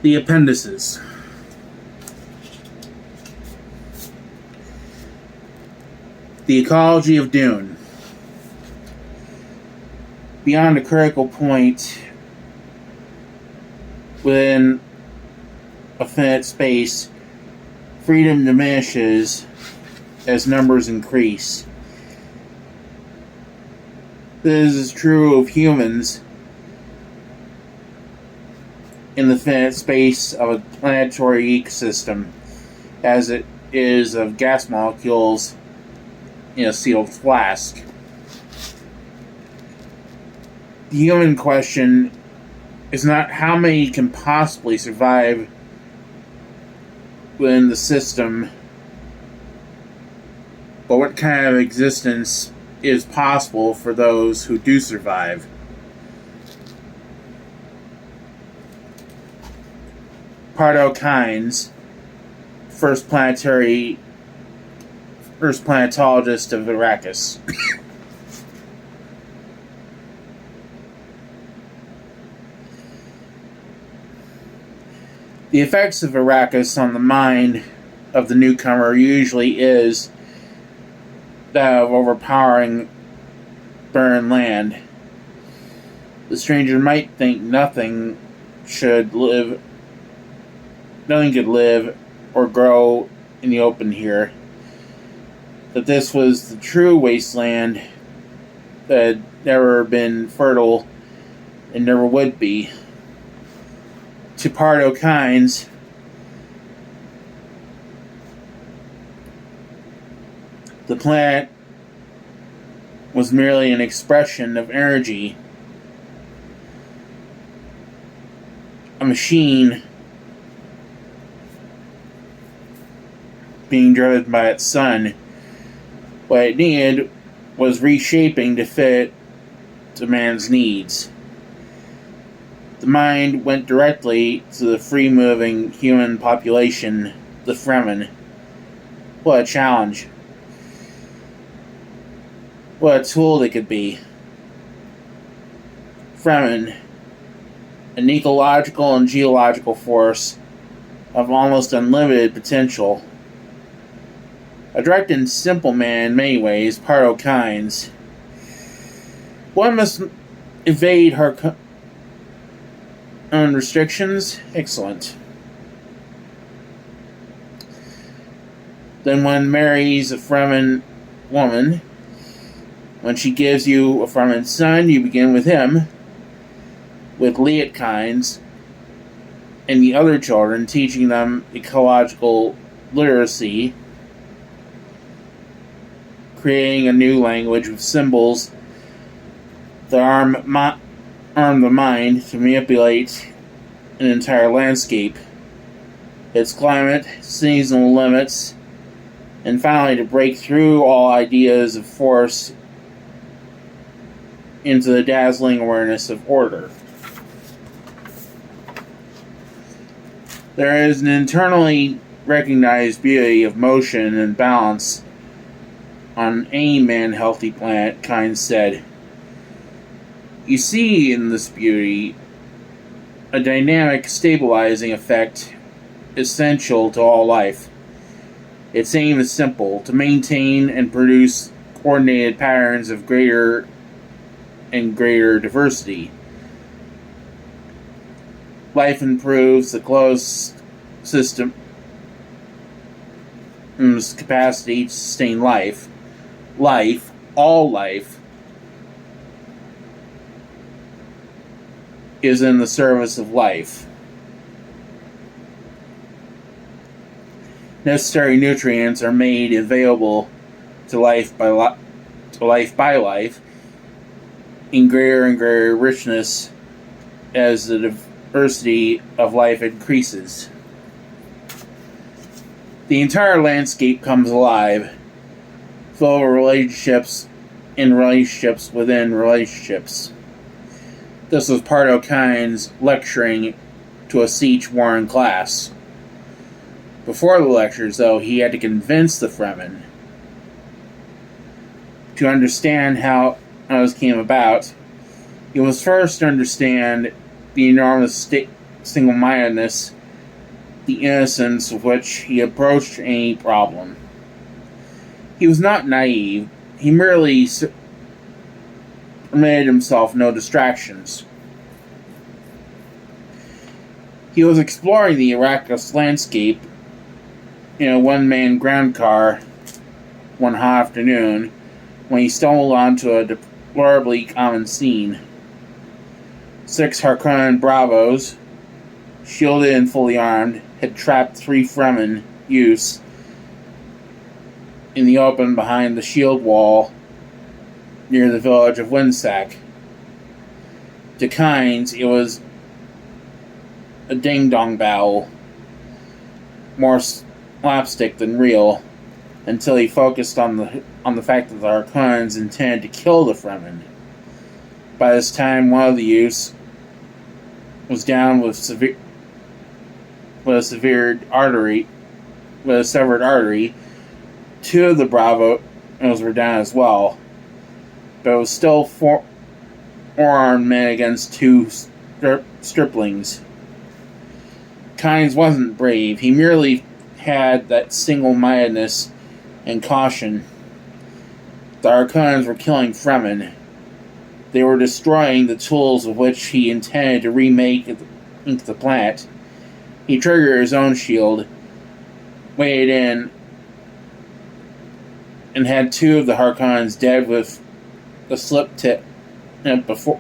The appendices. The ecology of Dune. Beyond a critical point within a finite space, freedom diminishes as numbers increase. This is true of humans in the finite space of a planetary ecosystem, as it is of gas molecules in a sealed flask. The human question is not how many can possibly survive within the system, but what kind of existence is possible for those who do survive. Dr Keynes, first planetologist of Arrakis. The effects of Arrakis on the mind of the newcomer usually is that of overpowering barren land. The stranger might think nothing could live or grow in the open here. That this was the true wasteland that had never been fertile and never would be. To Dr Keynes, the planet was merely an expression of energy, a machine being driven by its sun. What it needed was reshaping to fit to man's needs. The mind went directly to the free-moving human population, the Fremen. What a challenge. What a tool they could be. Fremen, an ecological and geological force of almost unlimited potential. A direct and simple man in many ways, Dr Keynes. One must evade her own restrictions. Excellent. Then one marries a Fremen woman. When she gives you a Fremen son, you begin with him, with Dr Keynes and the other children, teaching them ecological literacy, creating a new language with symbols that arm the mind to manipulate an entire landscape, its climate, seasonal limits, and finally to break through all ideas of force into the dazzling awareness of order. There is an internally recognized beauty of motion and balance on any man-healthy planet, Keynes said. You see in this beauty a dynamic stabilizing effect essential to all life. Its aim is simple: to maintain and produce coordinated patterns of greater and greater diversity. Life improves the closed system's capacity to sustain life. All life, is in the service of life. Necessary nutrients are made available to life by life in greater and greater richness as the diversity of life increases. The entire landscape comes alive, full of relationships and relationships within relationships. This was Dr Keynes lecturing to a siege-worn class. Before the lectures, though, he had to convince the Fremen to understand how this came about. You must first understand the enormous single-mindedness, the innocence with which he approached any problem. He was not naive. He merely permitted himself no distractions. He was exploring the Arrakis landscape in a one-man ground car one hot afternoon when he stumbled onto a deplorably common scene. 6 Harkonnen Bravos, shielded and fully armed, had trapped 3 Fremen youths in the open behind the shield wall near the village of Windsack. To Keynes, it was a ding-dong battle, more slapstick than real, until he focused on the fact that the Harkonnens intended to kill the Fremen. By this time, one of the youths was down with a severed artery. 2 of the Bravos were down as well, but it was still 4 armed men against 2 striplings. Keynes wasn't brave. He merely had that single-mindedness and caution. The Harkonnens were killing Fremen. They were destroying the tools of which he intended to remake the planet. He triggered his own shield, waded in, and had 2 of the Harkonnens dead with a slip tip before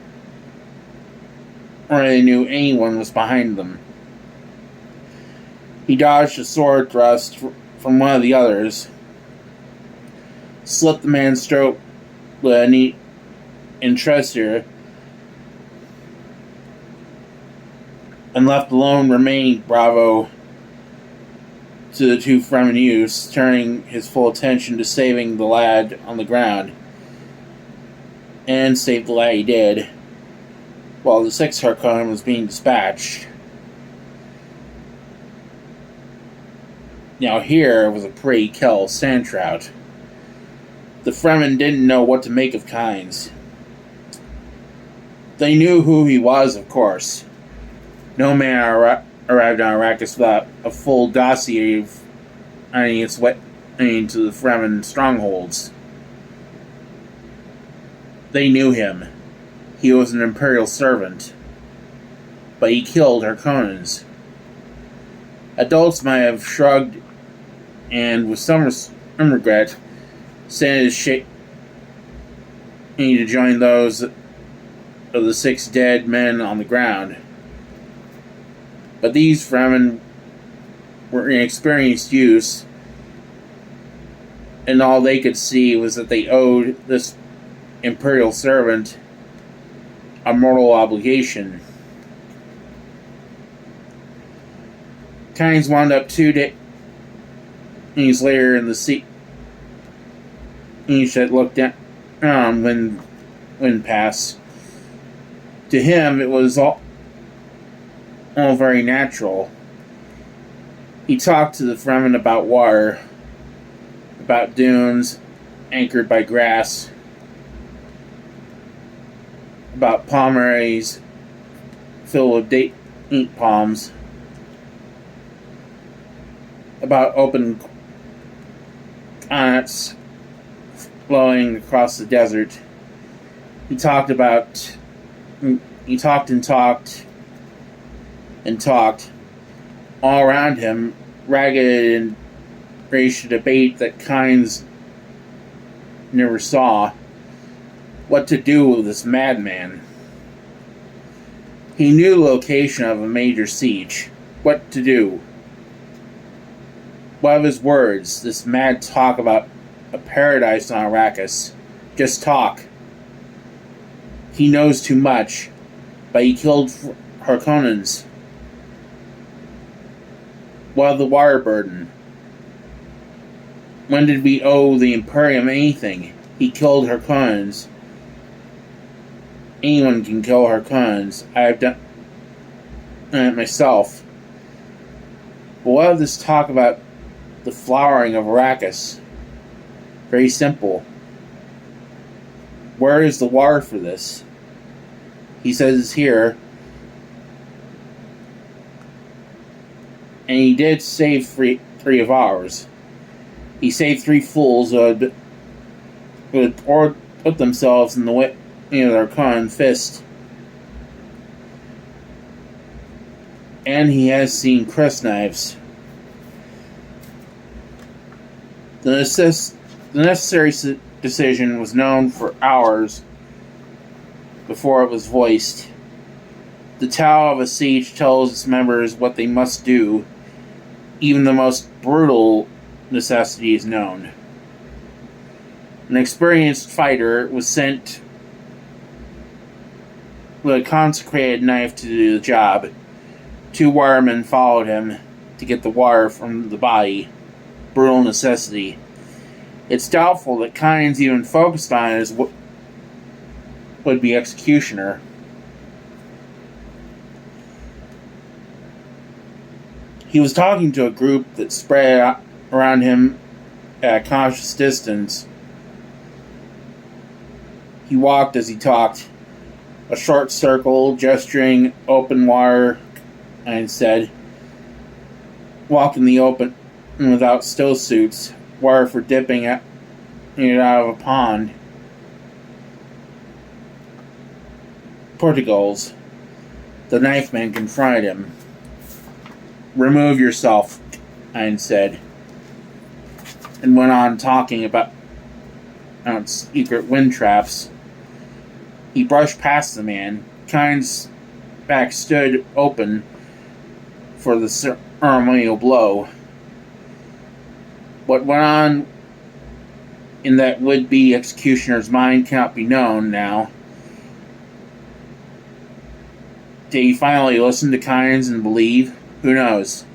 they knew anyone was behind them. He dodged a sword thrust from one of the others, slit the man's throat with a neat intrusier, and left the lone remaining Bravo to the 2 Fremen youths, turning his full attention to saving the lad on the ground. And save the lad he did, while the 6th Harkonnen was being dispatched. Now here was a pretty kill sand trout. The Fremen didn't know what to make of Keynes. They knew who he was, of course. No man arrived on Arrakis without a full dossier of any its way into the Fremen strongholds. They knew him. He was an Imperial servant. But he killed Harkonnens. Adults might have shrugged and, with some regret, sent his shade to join those of the 6 dead men on the ground. But these Fremen were inexperienced youths, and all they could see was that they owed this Imperial servant a mortal obligation. Keynes wound up 2 days later in the sea. Each that looked down wind pass. To him, it was all very natural. He talked to the Fremen about water, about dunes anchored by grass, about palmares filled with date palms, about open continents flowing across the desert. He talked and talked and talked. All around him, ragged and raged a debate that Keynes never saw. What to do with this madman? He knew the location of a major siege. What to do? What of his words, this mad talk about a paradise on Arrakis? Just talk. He knows too much, but he killed Harkonnens. What of the water burden? When did we owe the Imperium anything? He killed Harkonnens. Anyone can kill Harkonnens. I have done it myself. But what of this talk about the flowering of Arrakis? Very simple. Where is the water for this? He says here, And he did save three of ours. He saved 3 fools who had put themselves in the way of their common fist. And he has seen crysknives. The necessary decision was known for hours before it was voiced. The Tao of a siege tells its members what they must do. Even the most brutal necessity is known. An experienced fighter was sent with a consecrated knife to do the job. 2 wiremen followed him to get the wire from the body. Brutal necessity. It's doubtful that Keynes even focused on his would-be executioner. He was talking to a group that spread around him at a cautious distance. He walked as he talked. A short circle, gesturing open wire, and said, "Walk in the open without still suits. Wire for dipping it out of a pond." Portugals. The knife man confronted him. "Remove yourself," Keynes said, and went on talking about secret wind traps. He brushed past the man. Keynes' back stood open for the ceremonial blow. What went on in that would-be executioner's mind cannot be known now. Did he finally listen to Keynes and believe? Who knows?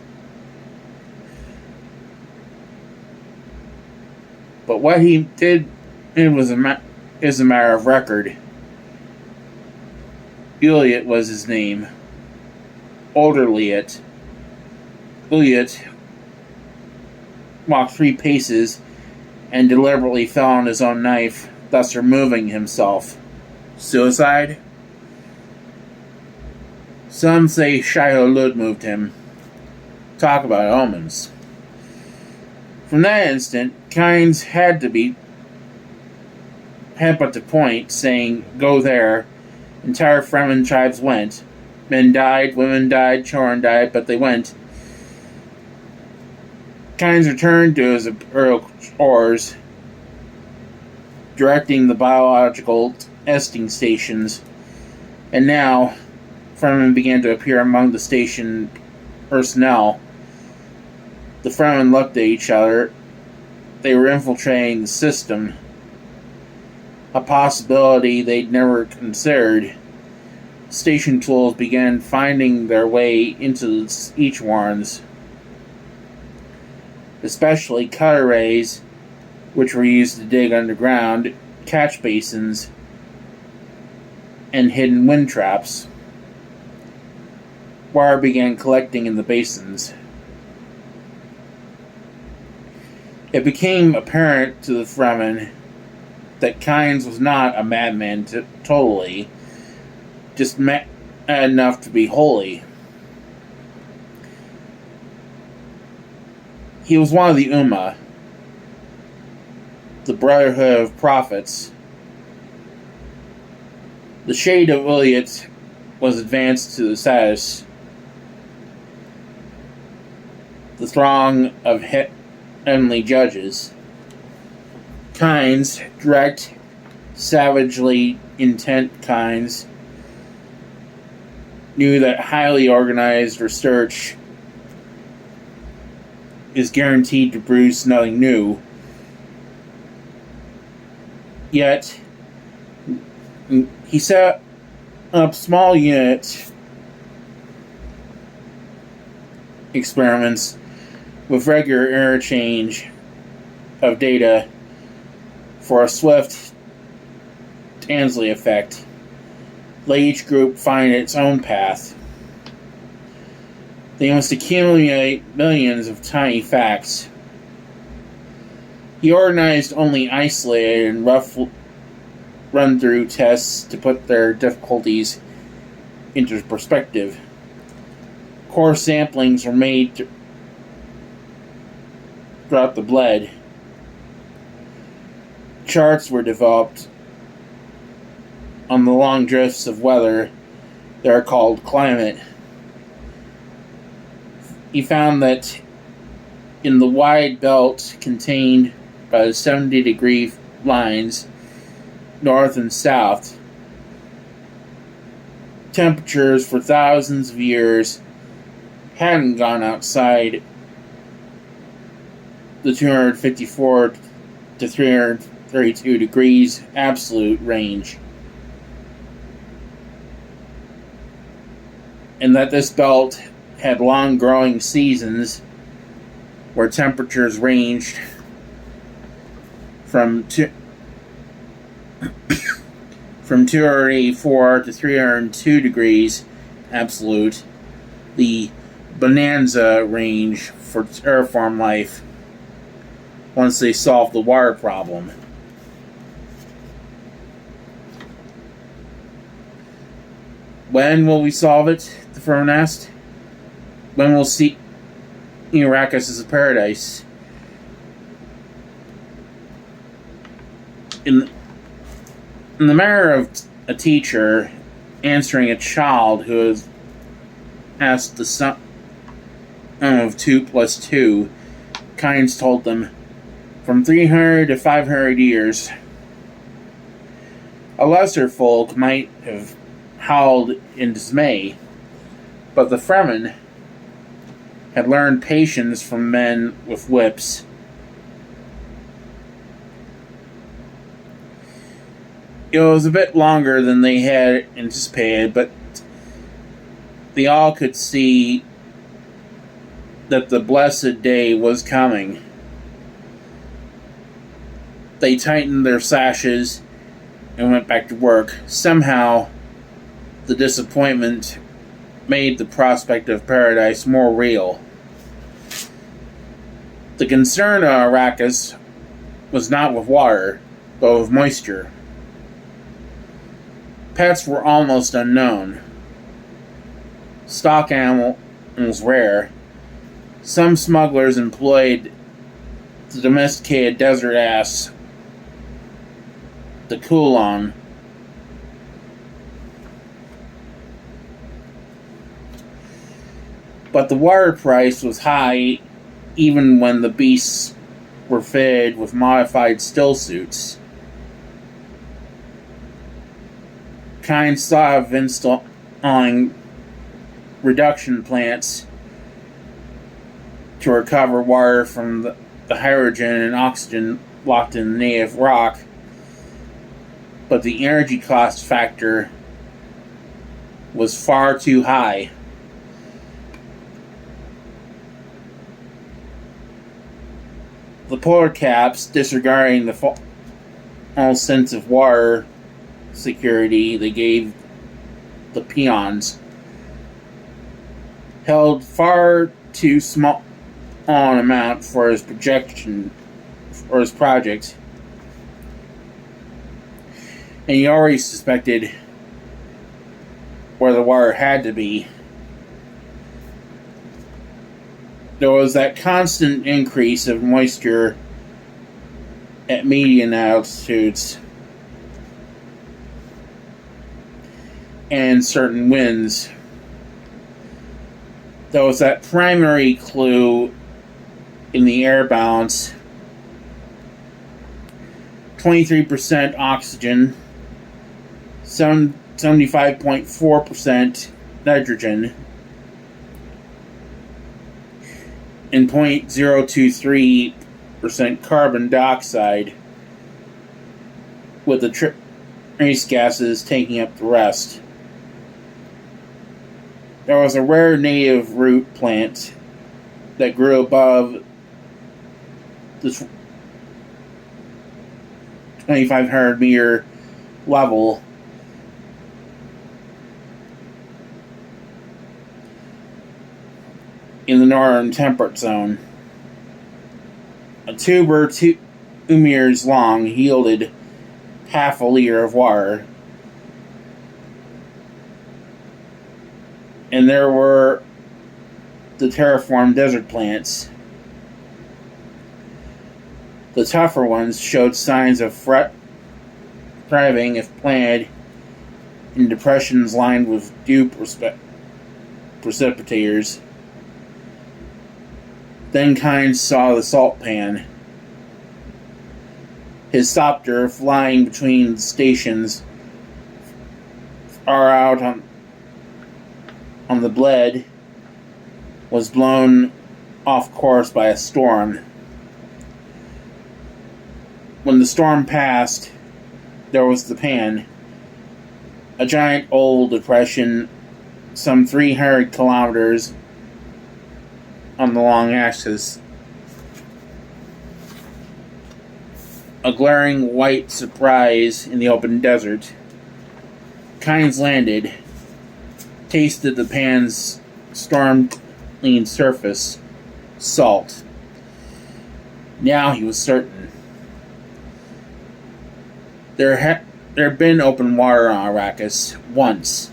But what he did is a matter of record. Elliot was his name. Older Elliot. Elliot walked 3 paces and deliberately fell on his own knife, thus removing himself. Suicide? Some say Shai-Hulud moved him. Talk about omens. From that instant, Keynes had but to point, saying, "Go there." Entire Fremen tribes went. Men died, women died, children died, but they went. Keynes returned to his imperial chores, directing the biological testing stations, and now Fremen began to appear among the station personnel. The Fremen looked at each other. They were infiltrating the system, a possibility they'd never considered. Station tools began finding their way into each one's, especially cutter rays, which were used to dig underground, catch basins, and hidden wind traps. Wire began collecting in the basins. It became apparent to the Fremen that Keynes was not a madman totally, just mad enough to be holy. He was one of the Ummah, the Brotherhood of Prophets. The shade of Elliot was advanced to the status. The throng of heavenly judges. Keynes, direct, savagely intent Keynes, knew that highly organized research is guaranteed to produce nothing new. Yet, he set up small unit experiments with regular interchange of data for a swift Tansley effect. Let each group find its own path. They must accumulate millions of tiny facts. He organized only isolated and rough run-through tests to put their difficulties into perspective. Core samplings were made throughout the bled. Charts were developed on the long drifts of weather that are called climate. He found that in the wide belt contained by the 70-degree lines, north and south, temperatures for thousands of years hadn't gone outside the 254 to 332 degrees absolute range. And that this belt had long growing seasons where temperatures ranged from 284 to 302 degrees absolute, the bonanza range for terraform life once they solved the water problem. When will we solve it? The Fremen asked. When will see Arrakis as a paradise? In the manner of a teacher answering a child who has asked the sum of 2 plus 2, Keynes told them, from 300 to 500 years, a lesser folk might have howled in dismay, but the Fremen had learned patience from men with whips. It was a bit longer than they had anticipated, but they all could see that the blessed day was coming. They tightened their sashes and went back to work. Somehow, the disappointment made the prospect of paradise more real. The concern of Arrakis was not with water, but with moisture. Pets were almost unknown. Stock animals rare. Some smugglers employed the domesticated desert ass, the Kulon. But the water price was high even when the beasts were fitted with modified still suits. Keynes thought of installing reduction plants to recover water from the hydrogen and oxygen locked in the native rock, but the energy cost factor was far too high. The polar caps, disregarding the false sense of water security they gave the peons, held far too small an amount for his projection or his project, and he already suspected where the water had to be. There was that constant increase of moisture at median altitudes and certain winds. There was that primary clue in the air balance: 23% oxygen, 75.4% nitrogen, and 0.023% carbon dioxide, with the trace gases taking up the rest. There was a rare native root plant that grew above the 2,500 meter level in the northern temperate zone. A tuber 2 meters long yielded half a liter of water. And there were the terraformed desert plants. The tougher ones showed signs of thriving if planted in depressions lined with dew precipitators. Then Keynes saw the salt pan. His copter, flying between stations far out on the bled, was blown off course by a storm. When the storm passed, there was the pan, a giant old depression some 300 kilometers on the long axis. A glaring white surprise in the open desert. Keynes landed, tasted the pan's storm-clean surface, salt. Now he was certain. There had been open water on Arrakis once.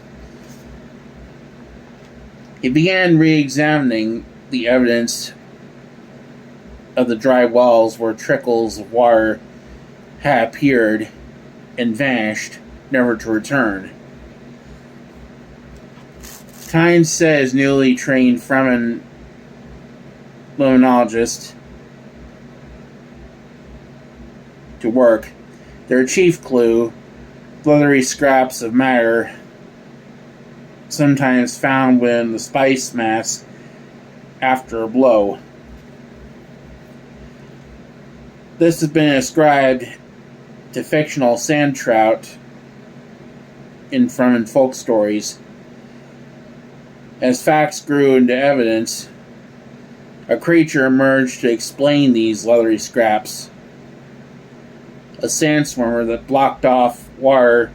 He began re-examining the evidence of the dry wells where trickles of water had appeared and vanished, never to return. Keynes said his newly trained Fremen limnologist to work. Their chief clue, leathery scraps of matter sometimes found within the spice mass after a blow. This has been ascribed to fictional sand trout in Fremen folk stories. As facts grew into evidence, a creature emerged to explain these leathery scraps. A sand swimmer that blocked off water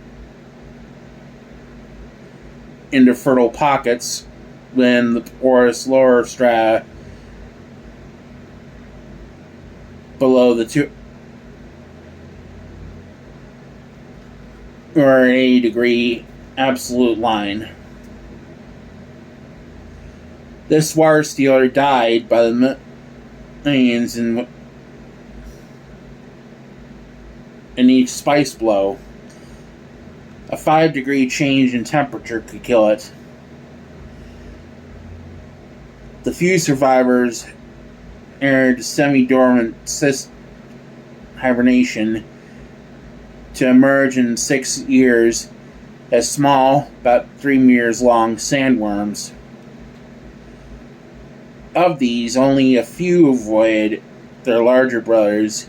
into fertile pockets when the porous lower strata below the 280-degree absolute line. This water stealer died by the millions in each spice blow. A 5-degree change in temperature could kill it. The few survivors entered semi-dormant hibernation to emerge in 6 years as small, about 3 meters long, sandworms. Of these, only a few avoided their larger brothers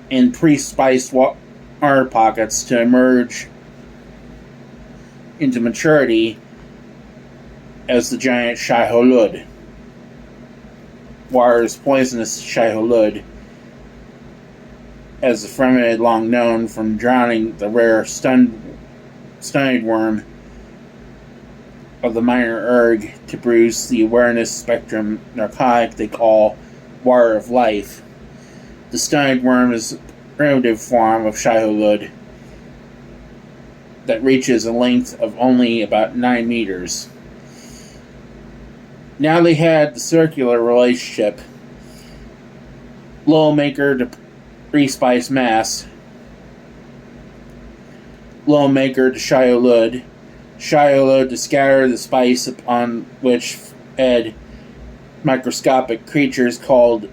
in pre-spiced water pockets to emerge into maturity as the giant Shai-Hulud. Water's poisonous Shai-Hulud, as the Fremen had long known from drowning the rare stunned worm of the minor erg to produce the awareness spectrum narcotic they call water of life. The stunned worm is a primitive form of Shai-Hulud that reaches a length of only about 9 meters. Now they had the circular relationship. Little maker to pre-spice mass. Little maker to Shai-Hulud. Shai-Hulud to scatter the spice upon which fed microscopic creatures called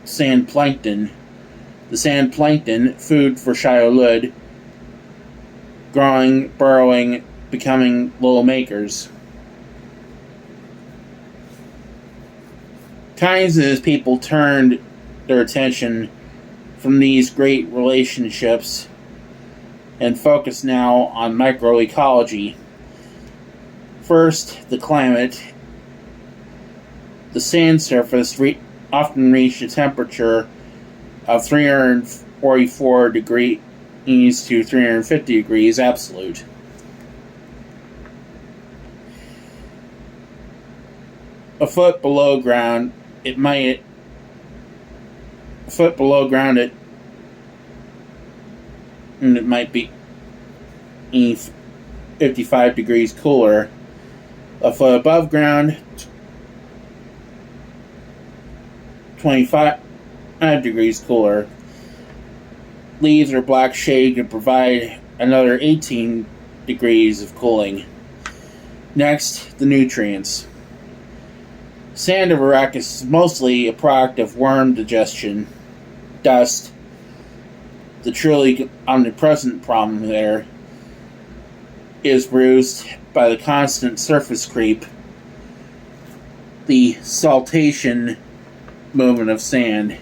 sand plankton. The sand plankton, food for Shai-Hulud, growing, burrowing, becoming little makers. Keynes and his people turned their attention from these great relationships and focused now on microecology. First, the climate. The sand surface often reached a temperature of 344 degrees to 350 degrees absolute. A foot below ground, it might be 55 degrees cooler. A foot above ground, 25 degrees cooler. Leaves are black shade to provide another 18 degrees of cooling. Next, the nutrients. Sand of Arrakis is mostly a product of worm digestion. Dust, the truly omnipresent problem there, is bruised by the constant surface creep, the saltation movement of sand.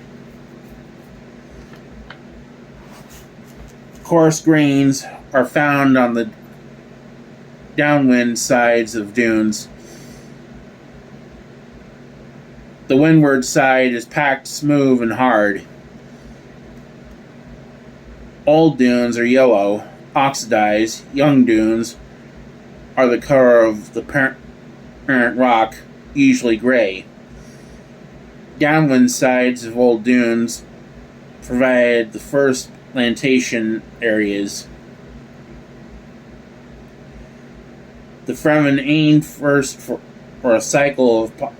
Coarse grains are found on the downwind sides of dunes. The windward side is packed smooth and hard. Old dunes are yellow, oxidized. Young dunes are the color of the parent rock, usually gray. Downwind sides of old dunes provide the first plantation areas. The Fremen aimed first for a cycle of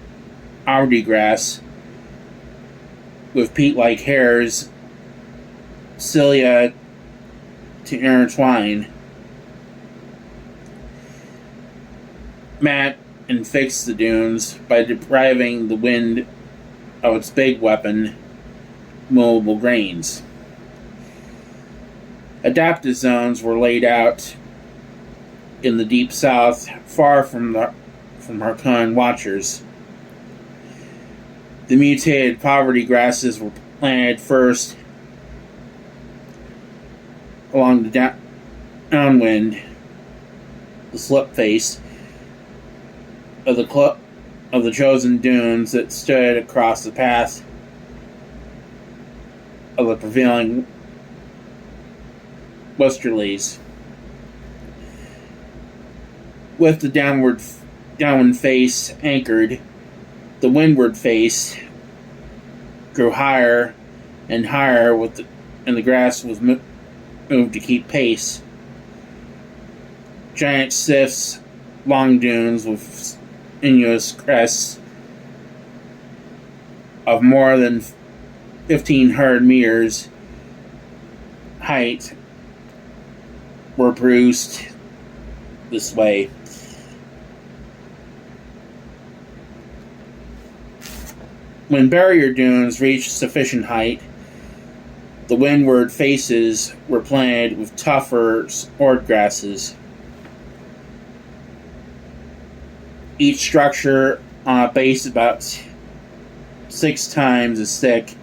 poverty grass with peat-like hairs, cilia to intertwine, mat and fix the dunes by depriving the wind of its big weapon, movable grains. Adaptive zones were laid out in the deep south, far from Harkonnen watchers. The mutated poverty grasses were planted first along the downwind, the slip face of the chosen dunes that stood across the path of the prevailing westerlies. With the downwind face anchored, the windward face grew higher and higher and the grass was moved to keep pace. Giant sifts, long dunes with sinuous crests of more than 1,500 meters height were bruised this way. When barrier dunes reached sufficient height, the windward faces were planted with tougher sword grasses. Each structure on a base about 6 times as thick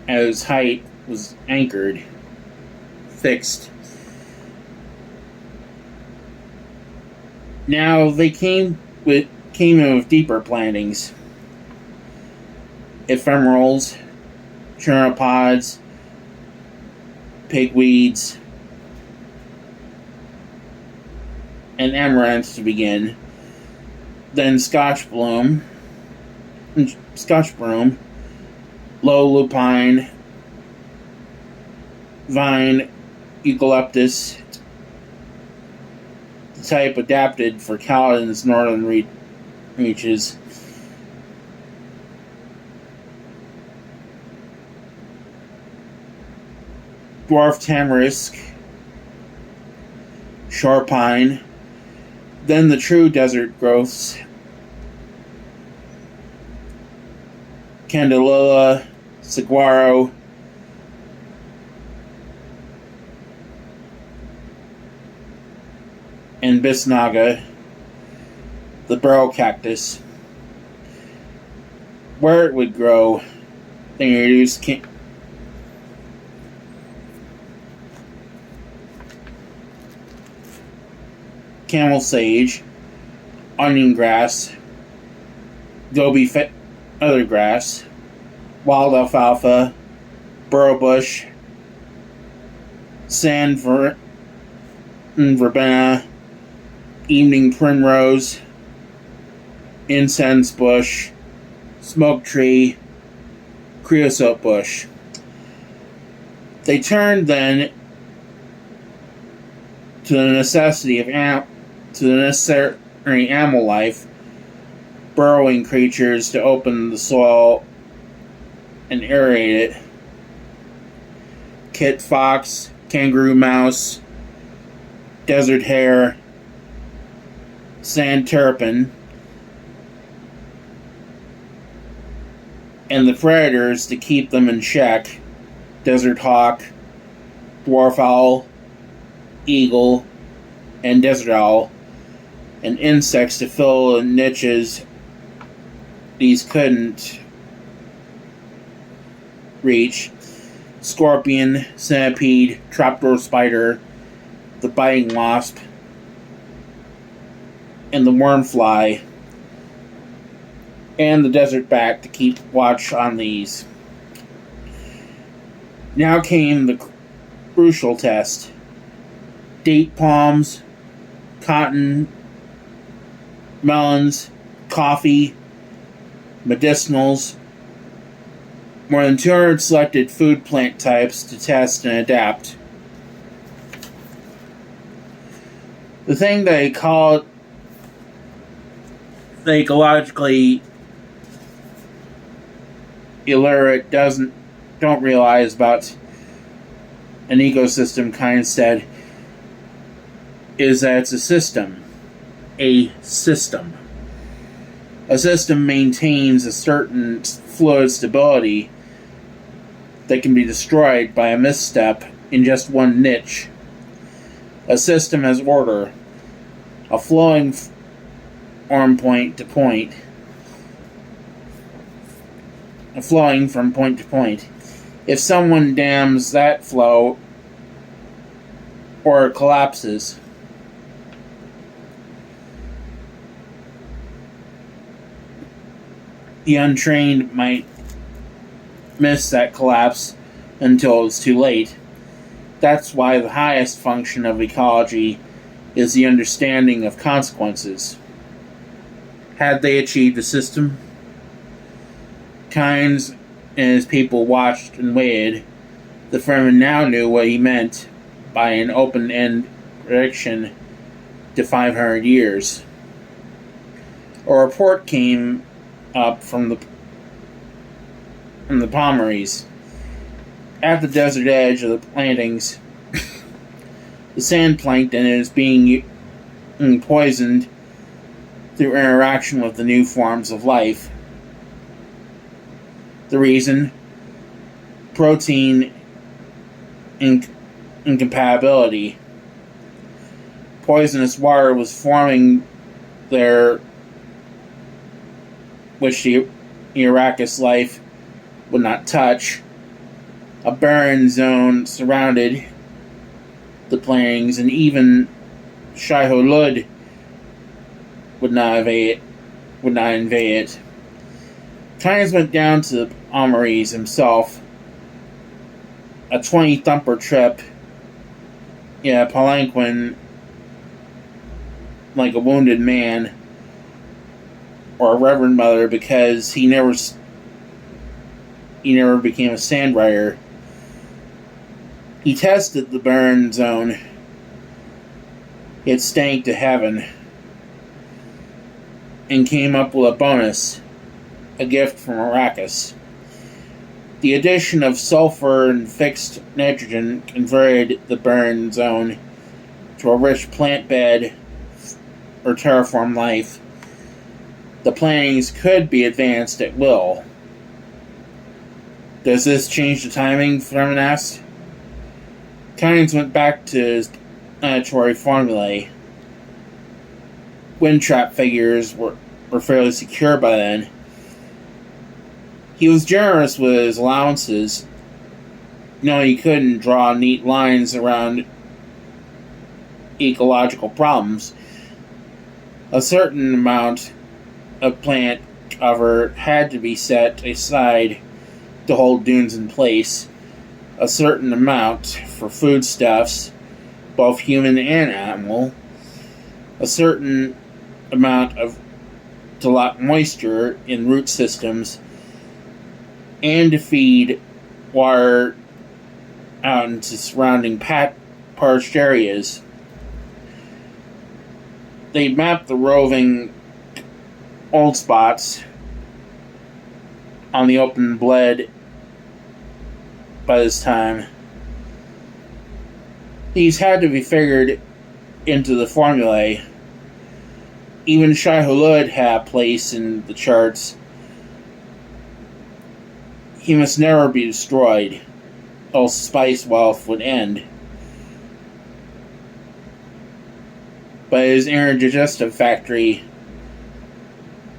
as height was anchored, fixed. Now they came in with deeper plantings. Ephemerals, chiropods, pigweeds, and amaranth to begin. Then Scotch broom, low lupine, vine, eucalyptus, the type adapted for Kaladin's northern reaches. Dwarf tamarisk, shore pine, then the true desert growths, candelilla, saguaro, and bisnaga, the burrow cactus. Where it would grow, they introduced camel sage, onion grass, gobi feather grass, wild alfalfa, burrow bush, sand verbena, evening primrose, incense bush, smoke tree, creosote bush. They turned then to the necessary animal life burrowing creatures to open the soil and aerate it. Kit fox, kangaroo mouse, desert hare, sand terrapin, and the predators to keep them in check: desert hawk, dwarf owl, eagle, and desert owl, and insects to fill in niches these couldn't reach: scorpion, centipede, trapdoor spider, the biting wasp, and the wormfly, and the desert bat to keep watch on these. Now came the crucial test: date palms, cotton, melons, coffee, medicinals, more than 200 selected food plant types to test and adapt. The thing they call the ecologically illiterate don't realize about an ecosystem, kind said, is that it's a system. A system. A system maintains a certain fluid stability that can be destroyed by a misstep in just one niche. A system has order, a flowing from point to point. Flowing from point to point. If someone dams that flow, or it collapses, the untrained might miss that collapse until it's too late. That's why the highest function of ecology is the understanding of consequences. Had they achieved a system? Keynes and his people watched and waited. The Fremen now knew what he meant by an open-end prediction to 500 years. A report came up from the Palmaries. At the desert edge of the plantings, the sand plankton is being poisoned through interaction with the new forms of life. The reason? Protein incompatibility. Poisonous water was forming there, which the Arrakis life would not touch. A barren zone surrounded the plantings, and even Shai-Hulud would not invade it. Keynes went down to the Palmaries himself. A 20-thumper trip in a palanquin like a wounded man or a reverend mother, because he never became a sandwriter. He tested the burn zone. It stank to heaven, and came up with a bonus, a gift from Arrakis. The addition of sulfur and fixed nitrogen converted the burn zone to a rich plant bed or terraform life. The plantings could be advanced at will. Does this change the timing? Fremen asked. Keynes went back to his planetary formulae. Wind trap figures were fairly secure by then. He was generous with his allowances. He couldn't draw neat lines around ecological problems. A certain amount of plant cover had to be set aside to hold dunes in place. A certain amount for foodstuffs, both human and animal. A certain amount to lock moisture in root systems, and to feed water out into surrounding parched areas. They mapped the roving old spots on the open blade by this time. These had to be figured into the formulae. Even Shai-Hulud had a place in the charts. He must never be destroyed, else spice wealth would end. But his inner digestive factory,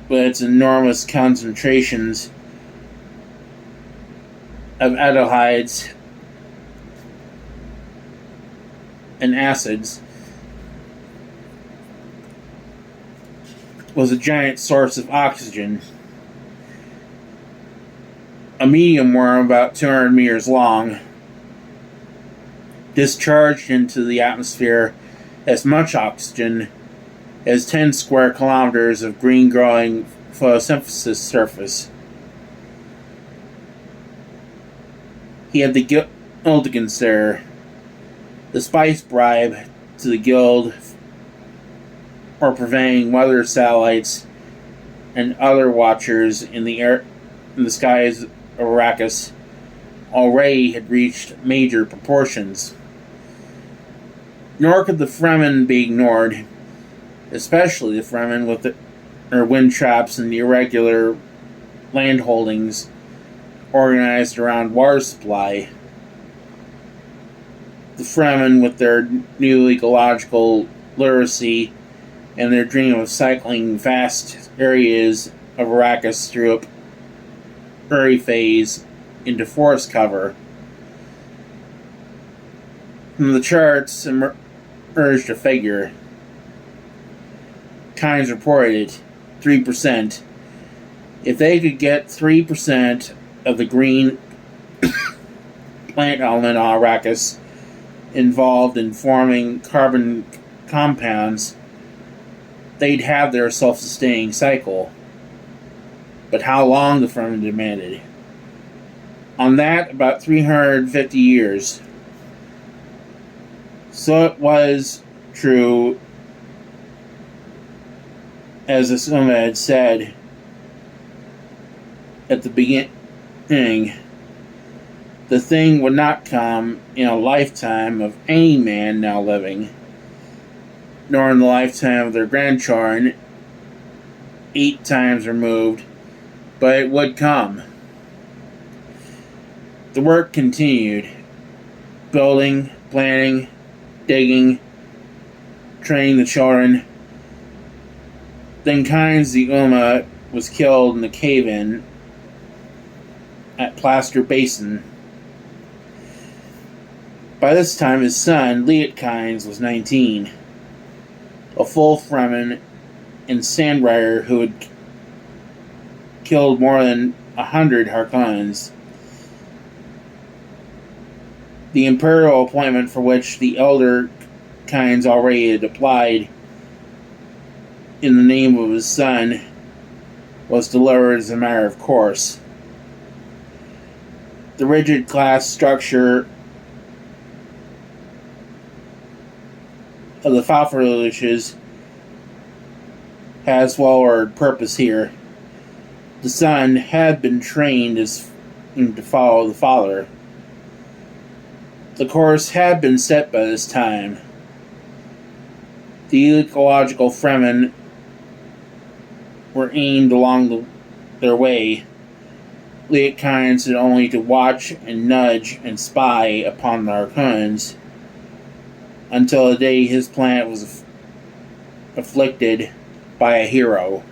with its enormous concentrations of aldehydes and acids, was a giant source of oxygen. A medium worm about 200 meters long discharged into the atmosphere as much oxygen as 10 square kilometers of green-growing photosynthesis surface. He had the guild to consider. The spice bribe to the guild for preventing weather satellites and other watchers in the skies of Arrakis already had reached major proportions. Nor could the Fremen be ignored, especially the Fremen with their wind traps and the irregular land holdings organized around water supply. The Fremen with their new ecological literacy and their dream of cycling vast areas of Arrakis through a prairie phase into forest cover. From the charts emerged a figure. Keynes reported 3%. If they could get 3% of the green plant element on Arrakis involved in forming carbon compounds, they'd have their self-sustaining cycle. But how long, the Fremen demanded? On that, about 350 years. So it was true, as Asuma had said at the beginning, the thing would not come in a lifetime of any man now living, nor in the lifetime of their grandchildren, 8 times removed, but it would come. The work continued. Building, planting, digging, training the children. Then Keynes the Uma was killed in the cave-in at Plaster Basin. By this time his son, Liet Keynes, was 19. A full Fremen and Sandrider who had killed more than 100 Harkonnens. The imperial appointment for which the elder Keynes already had applied in the name of his son was delivered as a matter of course. The rigid class structure of the Falfreluches has well-ordered purpose here. The son had been trained to follow the father. The course had been set by this time. The ecological Fremen were aimed along their way. Liet Keynes had only to watch and nudge and spy upon the Harkonnens until the day his planet was afflicted by a hero.